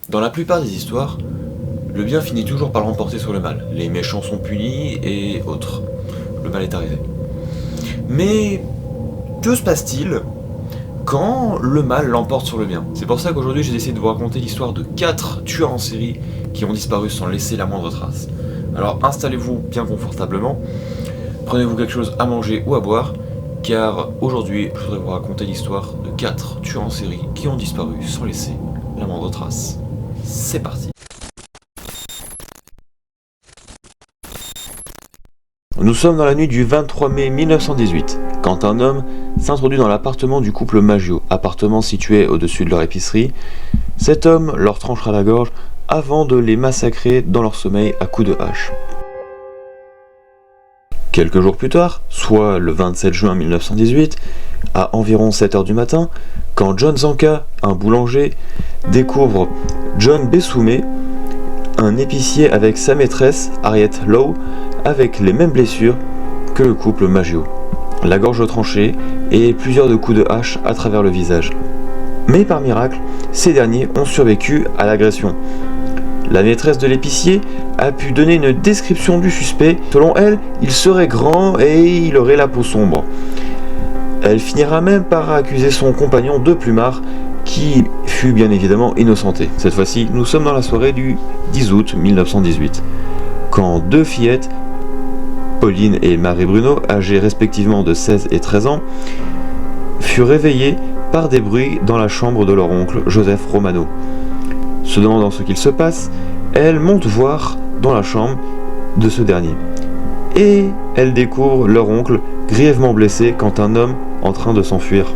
Dans la plupart des histoires, le bien finit toujours par l'emporter sur le mal. Les méchants sont punis et autres. Le mal est arrivé. Mais que se passe-t-il quand le mal l'emporte sur le bien? C'est pour ça qu'aujourd'hui j'ai décidé de vous raconter l'histoire de 4 tueurs en série qui ont disparu sans laisser la moindre trace. Alors installez-vous bien confortablement, prenez-vous quelque chose à manger ou à boire, car aujourd'hui je voudrais vous raconter l'histoire de 4 tueurs en série qui ont disparu sans laisser la moindre trace. C'est parti. Nous sommes dans la nuit du 23 mai 1918, quand un homme s'introduit dans l'appartement du couple Maggio, appartement situé au-dessus de leur épicerie. Cet homme leur tranchera la gorge avant de les massacrer dans leur sommeil à coups de hache. Quelques jours plus tard, soit le 27 juin 1918, à environ 7h du matin, quand John Zanka, un boulanger, découvre John Bessoumé, un épicier avec sa maîtresse, Harriet Lowe, avec les mêmes blessures que le couple Maggio, la gorge tranchée et plusieurs de coups de hache à travers le visage. Mais par miracle, ces derniers ont survécu à l'agression. La maîtresse de l'épicier a pu donner une description du suspect. Selon elle, il serait grand et il aurait la peau sombre. Elle finira même par accuser son compagnon de plumard, qui fut bien évidemment innocenté. Cette fois-ci, nous sommes dans la soirée du 10 août 1918, quand 2 fillettes, Pauline et Marie Bruno, âgées respectivement de 16 et 13 ans, furent réveillées par des bruits dans la chambre de leur oncle, Joseph Romano. Se demandant ce qu'il se passe, elles montent voir dans la chambre de ce dernier. Et elles découvrent leur oncle grièvement blessé quand un homme en train de s'enfuir.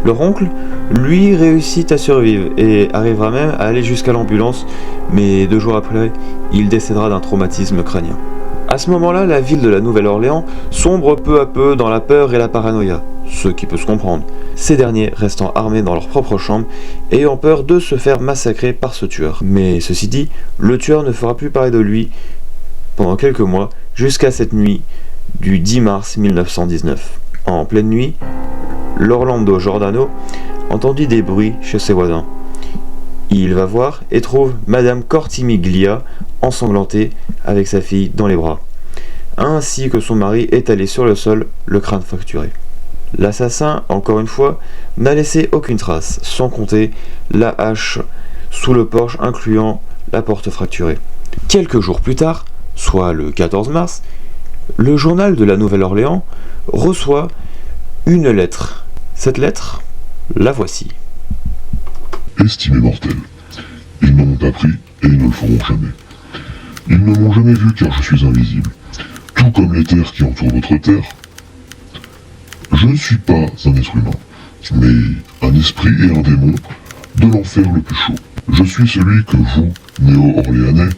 Leur oncle, lui, réussit à survivre et arrivera même à aller jusqu'à l'ambulance, mais 2 jours après, il décédera d'un traumatisme crânien. À ce moment-là, la ville de la Nouvelle-Orléans sombre peu à peu dans la peur et la paranoïa, ce qui peut se comprendre, ces derniers restant armés dans leur propre chambre, ayant peur de se faire massacrer par ce tueur. Mais ceci dit, le tueur ne fera plus parler de lui pendant quelques mois, jusqu'à cette nuit du 10 mars 1919. En pleine nuit, l'Orlando Giordano entendit des bruits chez ses voisins. Il va voir et trouve Madame Cortimiglia ensanglantée avec sa fille dans les bras, ainsi que son mari étalé sur le sol, le crâne fracturé. L'assassin, encore une fois, n'a laissé aucune trace, sans compter la hache sous le porche incluant la porte fracturée. Quelques jours plus tard, soit le 14 mars, le journal de la Nouvelle-Orléans reçoit une lettre. Cette lettre, la voici. Estimés mortels, ils n'en ont pas pris et ils ne le feront jamais. Ils ne m'ont jamais vu car je suis invisible, tout comme les terres qui entourent votre terre. Je ne suis pas un être humain, mais un esprit et un démon de l'enfer le plus chaud. Je suis celui que vous, néo-orléanais,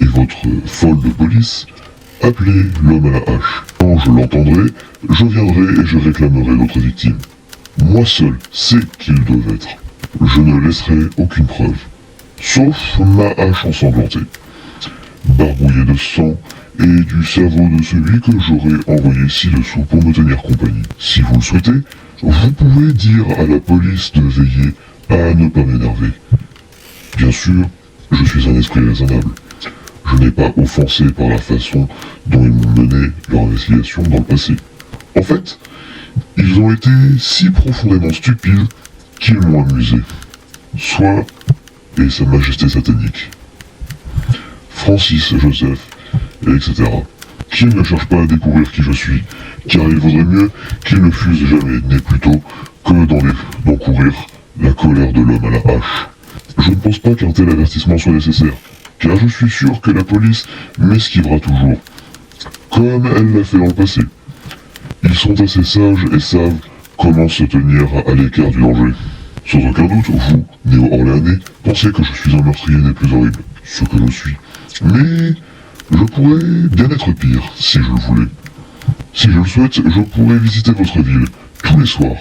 et votre folle de police, appelez l'homme à la hache. Quand je l'entendrai, je viendrai et je réclamerai notre victime. Moi seul sais qui ils doivent être. Je ne laisserai aucune preuve, sauf ma hache ensanglantée, barbouillée de sang et du cerveau de celui que j'aurai envoyé ci-dessous pour me tenir compagnie. Si vous le souhaitez, vous pouvez dire à la police de veiller à ne pas m'énerver. Bien sûr, je suis un esprit raisonnable. Je n'ai pas offensé par la façon dont ils m'ont mené leur investigation dans le passé. En fait, ils ont été si profondément stupides qu'ils m'ont amusé. Soit et Sa Majesté satanique, Francis, Joseph, etc. Qu'ils ne cherchent pas à découvrir qui je suis, car il vaudrait mieux qu'ils ne fussent jamais nés plus tôt que d'encourir la colère de l'homme à la hache. Je ne pense pas qu'un tel avertissement soit nécessaire, car je suis sûr que la police m'esquivera toujours, comme elle l'a fait dans le passé. Ils sont assez sages et savent comment se tenir à l'écart du danger. Sans aucun doute, vous, néo-orléanais, pensez que je suis un meurtrier des plus horribles, ce que je suis. Mais je pourrais bien être pire, si je le voulais. Si je le souhaite, je pourrais visiter votre ville, tous les soirs.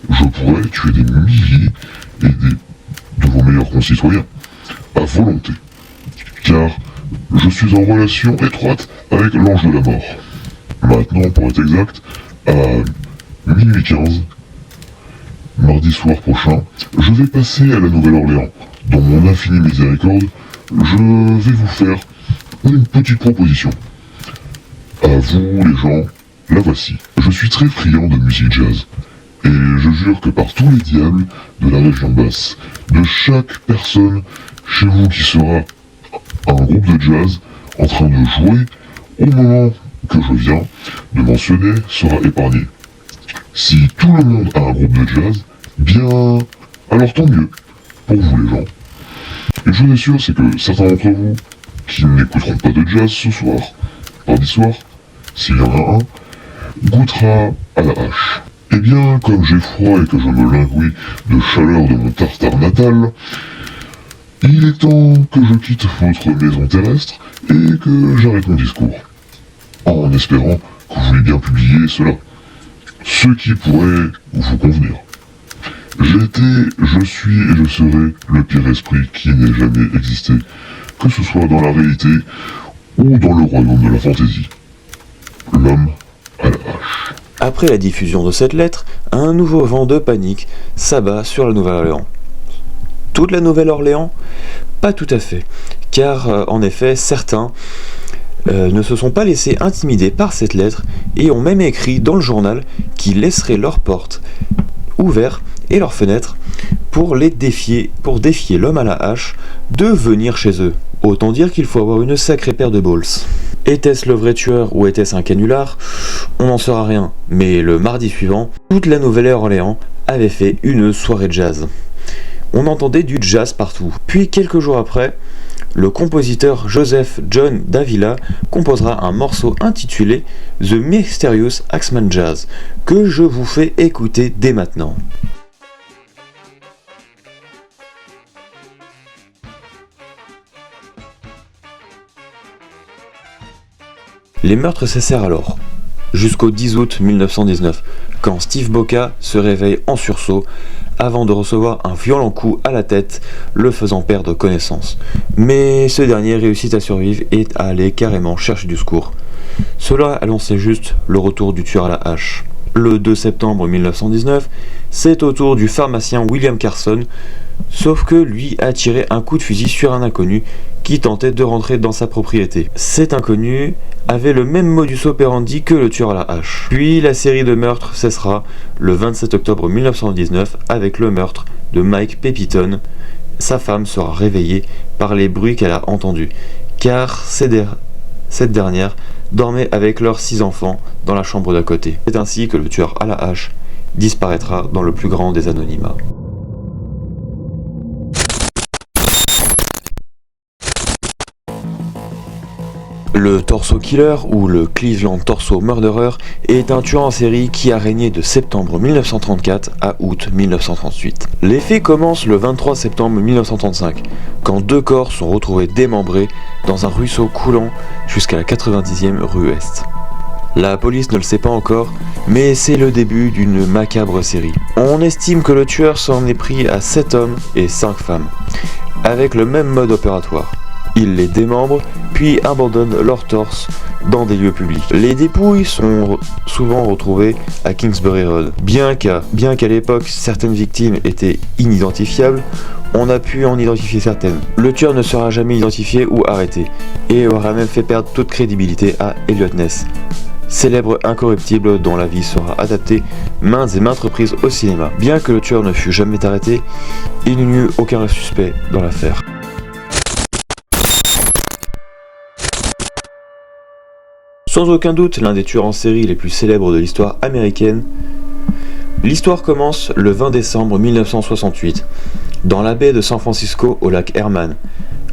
Je pourrais tuer des milliers et de vos meilleurs concitoyens, à volonté. Car je suis en relation étroite avec l'ange de la mort. Maintenant, pour être exact, à minuit 15, mardi soir prochain, je vais passer à la Nouvelle-Orléans, dans mon infinie miséricorde, je vais vous faire une petite proposition. À vous les gens, la voici. Je suis très friand de musique jazz, et je jure que par tous les diables de la région basse, de chaque personne chez vous qui sera un groupe de jazz en train de jouer au moment que je viens de mentionner sera épargné. Si tout le monde a un groupe de jazz, bien, alors tant mieux pour vous les gens. Une chose est sûre, c'est que certains d'entre vous qui n'écouteront pas de jazz ce soir, mardi soir, s'il y en a un, goûtera à la hache. Eh bien, comme j'ai froid et que je me lingouille de chaleur de mon tartare natal, il est temps que je quitte votre maison terrestre et que j'arrête mon discours. En espérant que vous voulez bien publier cela, ce qui pourrait vous convenir. J'étais, je suis et je serai le pire esprit qui n'ait jamais existé, que ce soit dans la réalité ou dans le royaume de la fantaisie. L'homme à la hache. Après la diffusion de cette lettre, un nouveau vent de panique s'abat sur la Nouvelle-Orléans. Toute la Nouvelle-Orléans? Pas tout à fait, car en effet, certains ne se sont pas laissés intimider par cette lettre et ont même écrit dans le journal qu'ils laisseraient leurs portes ouvertes et leurs fenêtres pour défier l'homme à la hache de venir chez eux. Autant dire qu'il faut avoir une sacrée paire de balls. Était-ce le vrai tueur ou était-ce un canular? On n'en saura rien, mais le mardi suivant, toute la Nouvelle-Orléans avait fait une soirée jazz. On entendait du jazz partout. Puis quelques jours après, le compositeur Joseph John Davila composera un morceau intitulé The Mysterious Axeman Jazz, que je vous fais écouter dès maintenant. Les meurtres cessèrent alors, jusqu'au 10 août 1919, quand Steve Boca se réveille en sursaut avant de recevoir un violent coup à la tête, le faisant perdre connaissance. Mais ce dernier réussit à survivre et à aller carrément chercher du secours. Cela annonçait juste le retour du tueur à la hache. Le 2 septembre 1919, c'est au tour du pharmacien William Carson, sauf que lui a tiré un coup de fusil sur un inconnu qui tentait de rentrer dans sa propriété. Cet inconnu avait le même modus operandi que le tueur à la hache. Puis la série de meurtres cessera le 27 octobre 1919 avec le meurtre de Mike Pepitone. Sa femme sera réveillée par les bruits qu'elle a entendus, car cette dernière dormait avec leurs 6 enfants dans la chambre d'à côté. C'est ainsi que le tueur à la hache disparaîtra dans le plus grand des anonymats. Le Torso Killer, ou le Cleveland Torso Murderer, est un tueur en série qui a régné de septembre 1934 à août 1938. Les faits commencent le 23 septembre 1935, quand 2 corps sont retrouvés démembrés dans un ruisseau coulant jusqu'à la 90e rue Est. La police ne le sait pas encore, mais c'est le début d'une macabre série. On estime que le tueur s'en est pris à 7 hommes et 5 femmes, avec le même mode opératoire. Il les démembre, puis abandonne leurs torses dans des lieux publics. Les dépouilles sont souvent retrouvées à Kingsbury Road. Bien qu'à l'époque certaines victimes étaient inidentifiables, on a pu en identifier certaines. Le tueur ne sera jamais identifié ou arrêté, et aura même fait perdre toute crédibilité à Elliot Ness, célèbre incorruptible dont la vie sera adaptée maintes et maintes reprises au cinéma. Bien que le tueur ne fût jamais arrêté, il n'y eut aucun suspect dans l'affaire. Sans aucun doute l'un des tueurs en série les plus célèbres de l'histoire américaine, l'histoire commence le 20 décembre 1968, dans la baie de San Francisco au lac Herman,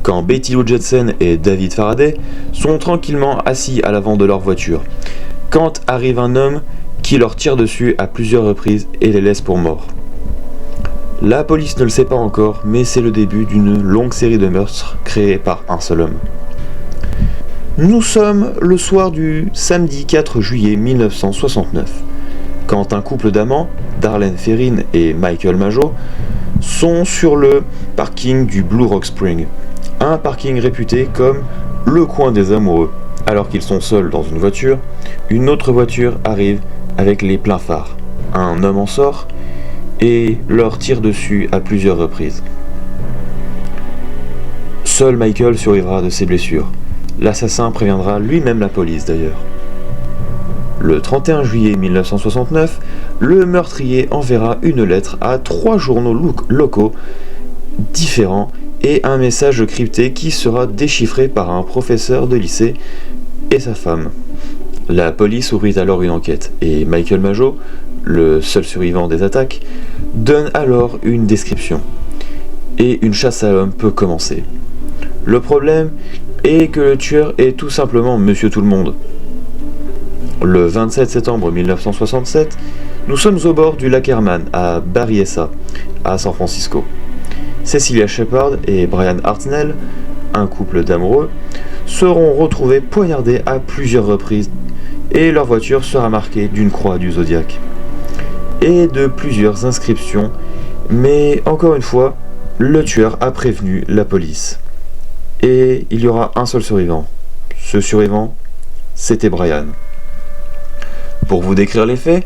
quand Betty Lou Jensen et David Faraday sont tranquillement assis à l'avant de leur voiture, quand arrive un homme qui leur tire dessus à plusieurs reprises et les laisse pour morts. La police ne le sait pas encore, mais c'est le début d'une longue série de meurtres créés par un seul homme. Nous sommes le soir du samedi 4 juillet 1969, quand un couple d'amants, Darlene Ferrin et Michael Mageau, sont sur le parking du Blue Rock Spring, un parking réputé comme le coin des amoureux. Alors qu'ils sont seuls dans une voiture, une autre voiture arrive avec les pleins phares. Un homme en sort et leur tire dessus à plusieurs reprises. Seul Michael survivra de ses blessures. L'assassin préviendra lui-même la police d'ailleurs. Le 31 juillet 1969, le meurtrier enverra une lettre à 3 journaux locaux différents et un message crypté qui sera déchiffré par un professeur de lycée et sa femme. La police ouvrit alors une enquête et Michael Mageau, le seul survivant des attaques, donne alors une description. Et une chasse à l'homme peut commencer. Le problème est que le tueur est tout simplement Monsieur Tout-le-Monde. Le 27 septembre 1967, nous sommes au bord du lac Herman à Berryessa, à San Francisco. Cecilia Shepard et Brian Hartnell, un couple d'amoureux, seront retrouvés poignardés à plusieurs reprises et leur voiture sera marquée d'une croix du zodiaque et de plusieurs inscriptions, mais encore une fois, le tueur a prévenu la police. Et il y aura un seul survivant. Ce survivant, c'était Brian. Pour vous décrire les faits,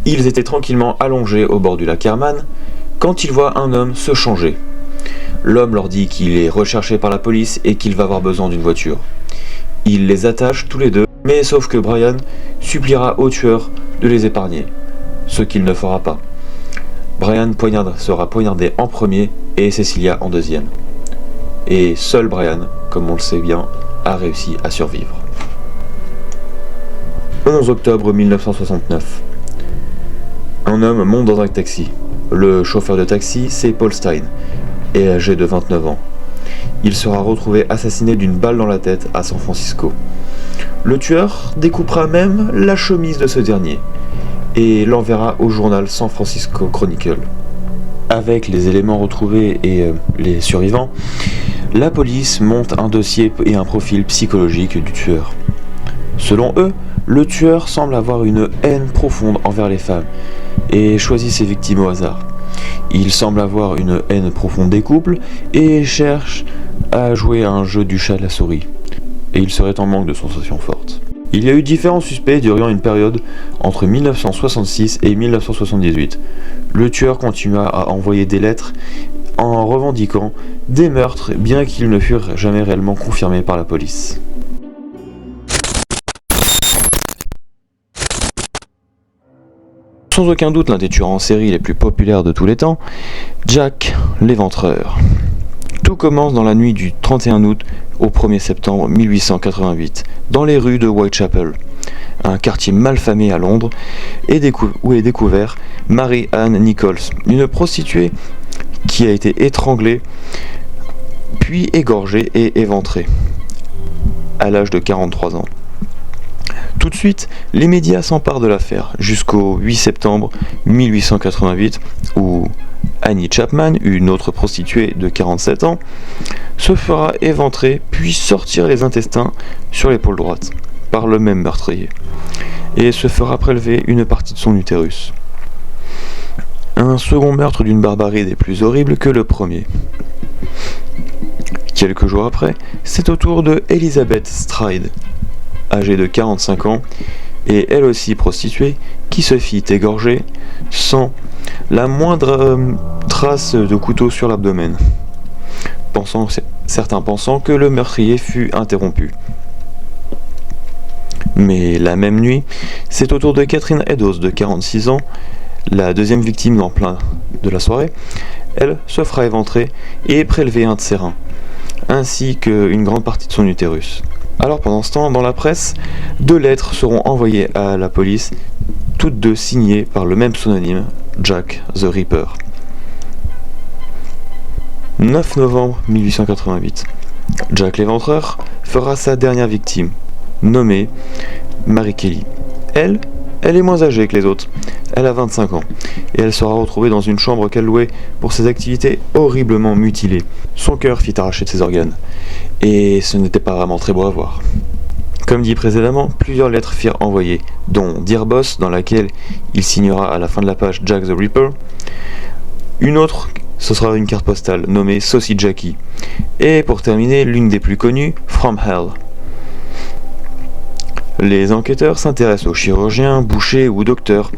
ils étaient tranquillement allongés au bord du lac Herman quand ils voient un homme se changer. L'homme leur dit qu'il est recherché par la police et qu'il va avoir besoin d'une voiture. Il les attache tous les deux, mais sauf que Brian suppliera au tueur de les épargner, ce qu'il ne fera pas. Brian sera poignardé en premier et Cecilia en deuxième. Et seul Brian, comme on le sait bien, a réussi à survivre. 11 octobre 1969. Un homme monte dans un taxi. Le chauffeur de taxi, c'est Paul Stein, et âgé de 29 ans. Il sera retrouvé assassiné d'une balle dans la tête à San Francisco. Le tueur découpera même la chemise de ce dernier et l'enverra au journal San Francisco Chronicle. Avec les éléments retrouvés et les survivants, la police monte un dossier et un profil psychologique du tueur. Selon eux, le tueur semble avoir une haine profonde envers les femmes et choisit ses victimes au hasard. Il semble avoir une haine profonde des couples et cherche à jouer à un jeu du chat à la souris. Et il serait en manque de sensations fortes. Il y a eu différents suspects durant une période entre 1966 et 1978. Le tueur continua à envoyer des lettres en revendiquant des meurtres, bien qu'ils ne furent jamais réellement confirmés par la police. Sans aucun doute l'un des tueurs en série les plus populaires de tous les temps, Jack l'Éventreur. Tout commence dans la nuit du 31 août au 1er septembre 1888, dans les rues de Whitechapel, un quartier malfamé à Londres, où est découvert Mary Ann Nichols, une prostituée qui a été étranglée, puis égorgée et éventrée, à l'âge de 43 ans. Tout de suite, les médias s'emparent de l'affaire, jusqu'au 8 septembre 1888, où Annie Chapman, une autre prostituée de 47 ans, se fera éventrer puis sortir les intestins sur l'épaule droite, par le même meurtrier, et se fera prélever une partie de son utérus. Un second meurtre d'une barbarie des plus horribles que le premier. Quelques jours après, c'est au tour de Elizabeth Stride, âgée de 45 ans, et elle aussi prostituée, qui se fit égorger sans la moindre trace de couteau sur l'abdomen, certains pensant que le meurtrier fut interrompu. Mais la même nuit, c'est au tour de Catherine Eddowes de 46 ans, la deuxième victime en plein de la soirée. Elle se fera éventrer et prélever un de ses reins, ainsi qu'une grande partie de son utérus. Alors pendant ce temps, dans la presse, 2 lettres seront envoyées à la police, toutes deux signées par le même pseudonyme, Jack the Ripper. 9 novembre 1888. Jack l'Éventreur fera sa dernière victime, nommée Mary Kelly. Elle est moins âgée que les autres. Elle a 25 ans et elle sera retrouvée dans une chambre qu'elle louait pour ses activités horriblement mutilées. Son cœur fit arracher de ses organes et ce n'était pas vraiment très beau à voir. Comme dit précédemment, plusieurs lettres furent envoyées, dont Dear Boss, dans laquelle il signera à la fin de la page Jack the Ripper. Une autre, ce sera une carte postale nommée Saucy Jackie. Et pour terminer, l'une des plus connues, From Hell. Les enquêteurs s'intéressent aux chirurgiens, bouchers ou docteurs,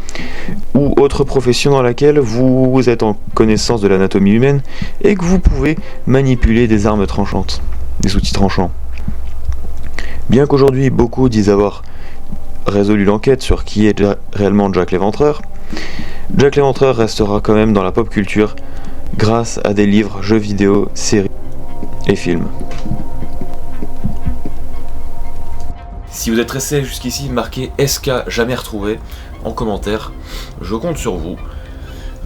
ou autres professions dans laquelle vous êtes en connaissance de l'anatomie humaine et que vous pouvez manipuler des armes tranchantes, des outils tranchants. Bien qu'aujourd'hui beaucoup disent avoir résolu l'enquête sur qui est réellement Jack l'Éventreur, Jack l'Éventreur restera quand même dans la pop culture grâce à des livres, jeux vidéo, séries et films. Si vous êtes resté jusqu'ici, marquez SK jamais retrouvé en commentaire, je compte sur vous.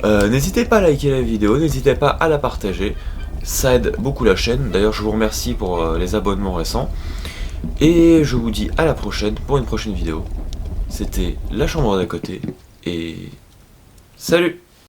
N'hésitez pas à liker la vidéo, n'hésitez pas à la partager, ça aide beaucoup la chaîne. D'ailleurs je vous remercie pour les abonnements récents. Et je vous dis à la prochaine pour une prochaine vidéo. C'était La Chambre d'à côté et salut!